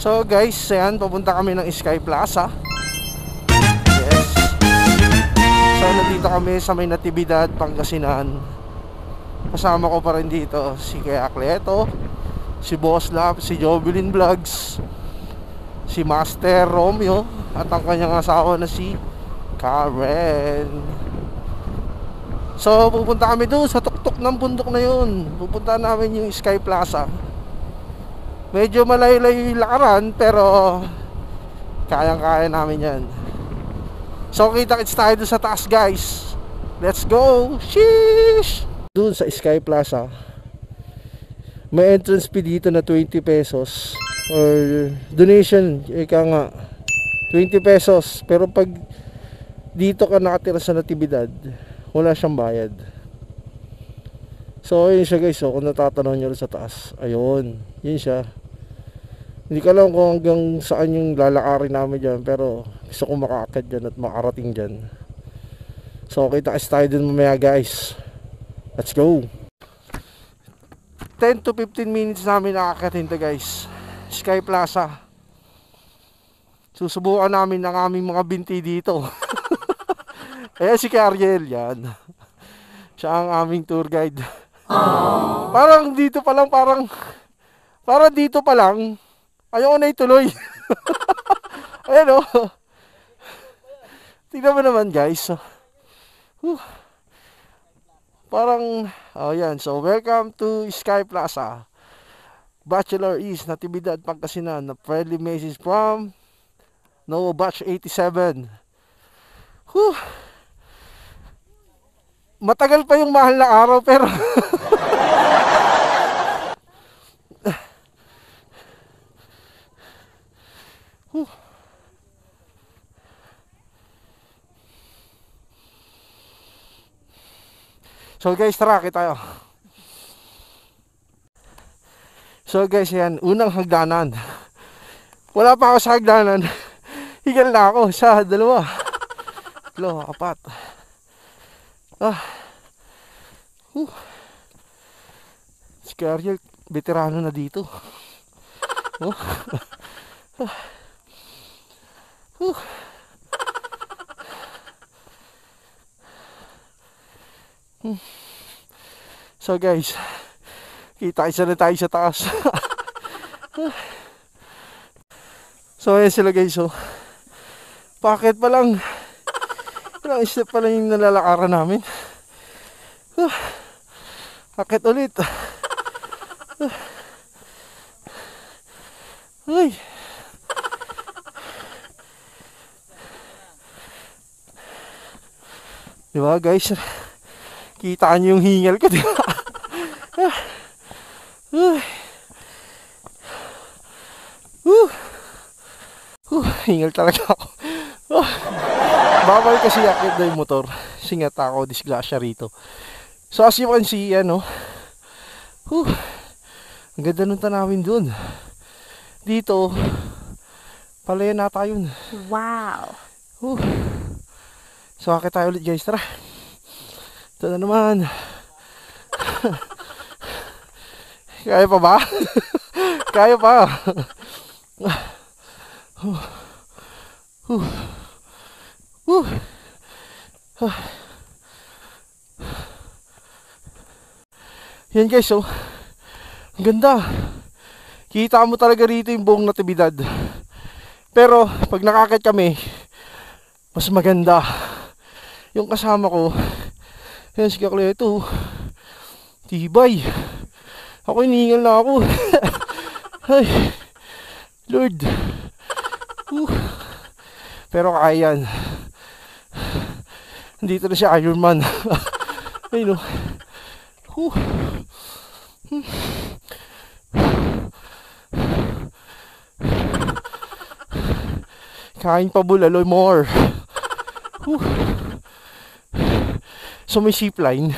So guys, ayan, papunta kami ng Sky Plaza. Yes. So nandito kami sa may Natividad, Pangasinan. Kasama ko pa rin dito si Kuya Cleto, si Boss Lap, si Jovelyn Vlogs, si Master Romeo, at ang kanyang asawa na si Karen. So pupunta kami doon sa tuktok ng bundok na yun. Pupunta namin yung Sky Plaza. Medyo malayo-layo yung lakaran, pero kayang-kaya namin yan. So kita-kits tayo doon sa taas, guys. Let's go! Sheesh! Doon sa Sky Plaza, may entrance fee dito na 20 pesos. Or donation, ika nga 20 pesos. Pero pag dito ka nakatira sa Natividad, wala siyang bayad. So yun siya, guys. So kung natatanaw nyo sa taas, ayun, yun siya. Hindi ko alam kung hanggang saan yung lalakarin namin dyan, pero gusto ko makakad dyan at makarating dyan. So kita-kits tayo dun mamaya, guys. Let's go. 10 to 15 minutes namin nakakatinta, guys. Sky Plaza. Susubukan namin ng aming mga binti dito. Ayan si Ariel, yan. Siya ang aming tour guide. Parang dito pa lang, parang dito pa lang ayaw na ituloy. Ayan o. Tingnan mo naman, guys. Parang, oh yan. So welcome to Sky Plaza. Bachelor East, Natividad, Pangasinan. A friendly message from No Batch 87. Matagal pa yung mahal na araw, pero so guys, tara, kita tayo. So guys, yan, unang hagdanan. Wala pa ako sa hagdanan. Higal na ako sa dalawa, 4. Si Ariel, veterano na dito. So guys, kita-isa na tayo sa taas. So ayan sila, guys. So bakit pa lang ilang step pa lang yung nalalakaran namin. Akit ulit. Ay. Diba, guys? Kita nyo yung hingal ko, diba? Hingal talaga ako. Bawal kasi akit na yung motor. Singat ako, disgrasya rito. So as you can see, ano, ang ganda nung tanawin dun. Dito, palaya na tayo. Wow. So akit tayo ulit, guys. Tara. Ito na naman. Kaya pa ba? Kaya pa. Yan, guys, so ang ganda. Kita mo talaga rito yung buong Natividad. Pero pag nakakit kami, mas maganda. Yung kasama ko, yan si Kakleto, tibay. Ako hinihingal na ako. Ay, Lord. Pero kaya yan. Dito na si Iron Man. Ayun, oh. Kain pa bulalo more. So may zipline.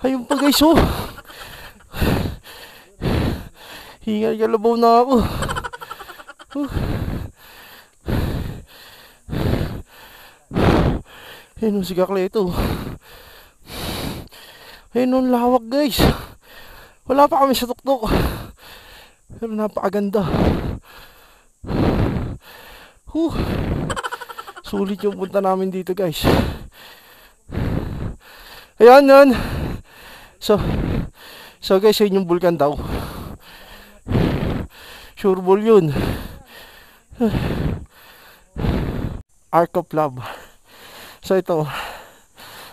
Ayun pa, guys, oh. Hingal kalabaw na ako. Ayun, si Kakleto. Ayun, ang lawak, guys. Wala pa kami sa tuktok. Pero napakaganda. Sulit yung punta namin dito, guys. Ayan, yan. So guys, yun yung vulkan daw. Sure ball yun. Arc of Love. So ito,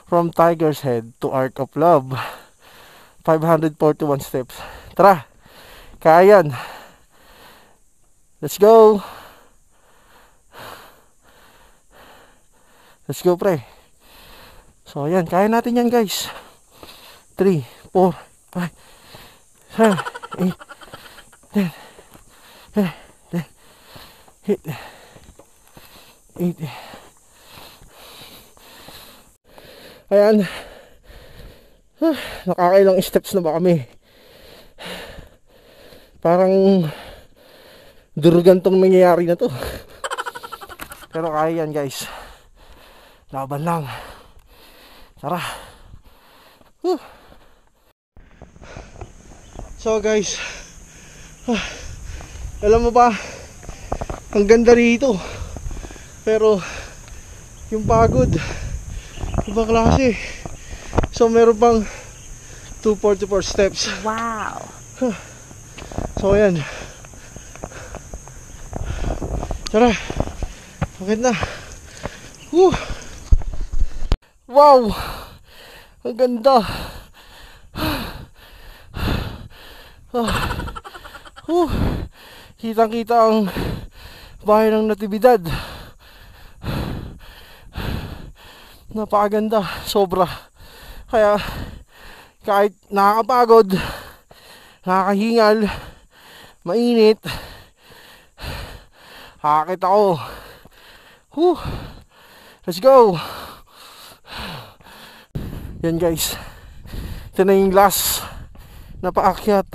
from Tiger's Head to Arc of Love, 541 steps. Tara, kaya yan. Let's go. Let's go, pre. So ayan, kaya natin yan, guys. 3, 4, 5, 7, 8, 10, 8. Ayan. Nakakailang steps na ba kami? Parang durugantong nangyayari na to. Pero kaya yan, guys. Laban lang. Tara. So guys, alam mo ba, ang ganda rito. Pero yung pagod, ibang klase. So meron pang 244 steps. Wow. So ayan. Tara, bakit na? Wow, ang ganda. Kitang-kita ang bahay ng Natividad. Napakaganda, sobra. Kaya kahit nakakapagod, nakakahingal, mainit, hakit ako. Let's go. Yan, guys, ito na yung last na paakyat.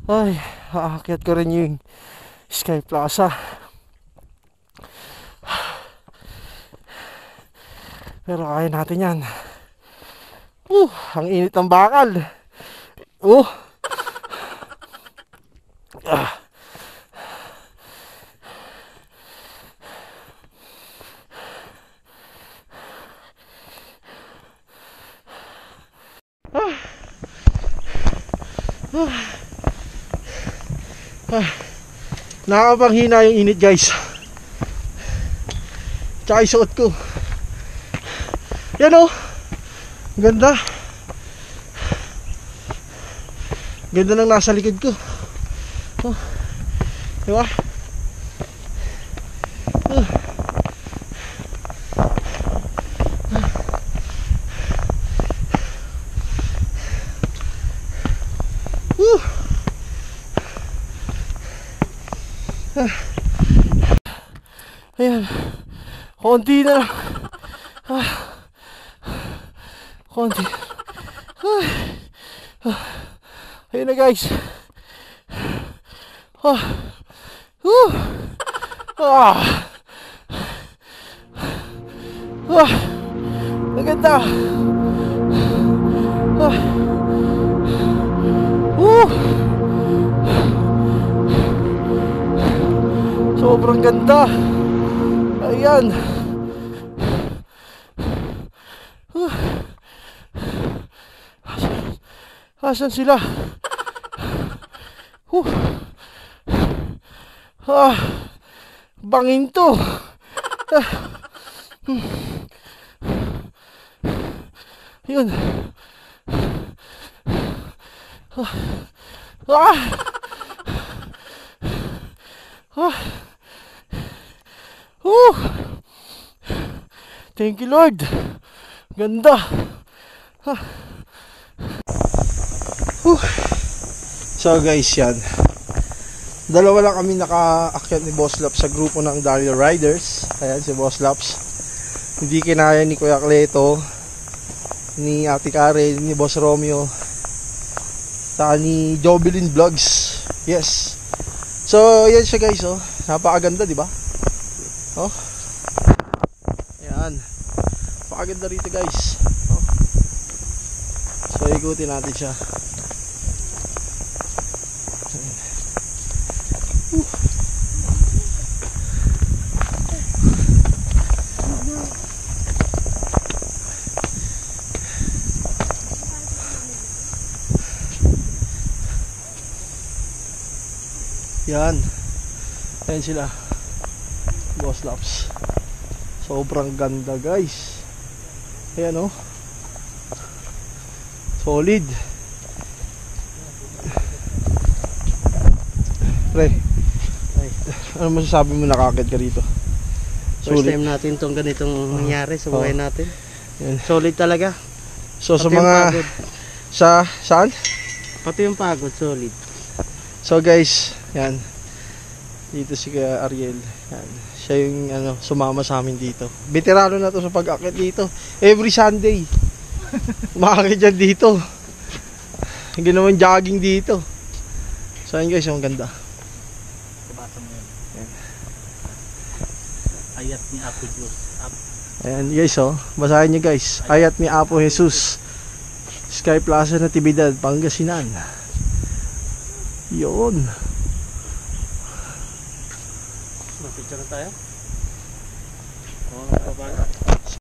Ay, aakyat ko rin yung Sky Plaza. Pero kaya natin yan. Ang init ng bakal. Nakakapanghina yung init, guys. Tsaka isuot ko. Yan, oh. Ganda. Ganda ng nasa likod ko. Diba? Ayan, konti na lang. Konti. Ayun na, guys. Maganda. Sobrang ganda. Ayan. Asan sila? Bangin to. Yun. Thank you, Lord. Ganda. So guys, yan. Dalawa lang kami nakaakyat ni Boss Laps sa grupo ng Dario Riders. Ayan si Boss Laps. Hindi kinaya ni Kuya Cleto, ni Ate Karen, ni Boss Romeo, saka ni Jovelyn Vlogs. Yes. So yan siya, guys, oh. Napakaganda, di ba? Oh. Ayan. Napakaganda rito, guys. Oh. So ikutin natin siya. Yan. Ayan sila. Boss Laps. Sobrang ganda guys. Ayan oh. Solid. Pre, ano masasabi mo, nakakit ka rito? First time natin tong ganitong nangyari sa buhay natin. Yan. Solid talaga. So sa Pati yung mga pagod. saan? Pati yung pagod, solid. So guys, yan. Dito si Kuya Ariel. Yan. Siya yung sumama sa amin dito. Veterano na to sa pag-akit dito. Every Sunday. Umakakit dyan dito. Ginawan jogging dito. So yan guys, yung ganda. Basa mo yun. Ayat ni Apo Diyos. Ayan guys oh. Basahin nyo guys. Ayat ni Apo Jesus. Sky Plaza Natividad, Pangasinan. Yun. Mag-picture na tayo? Oo,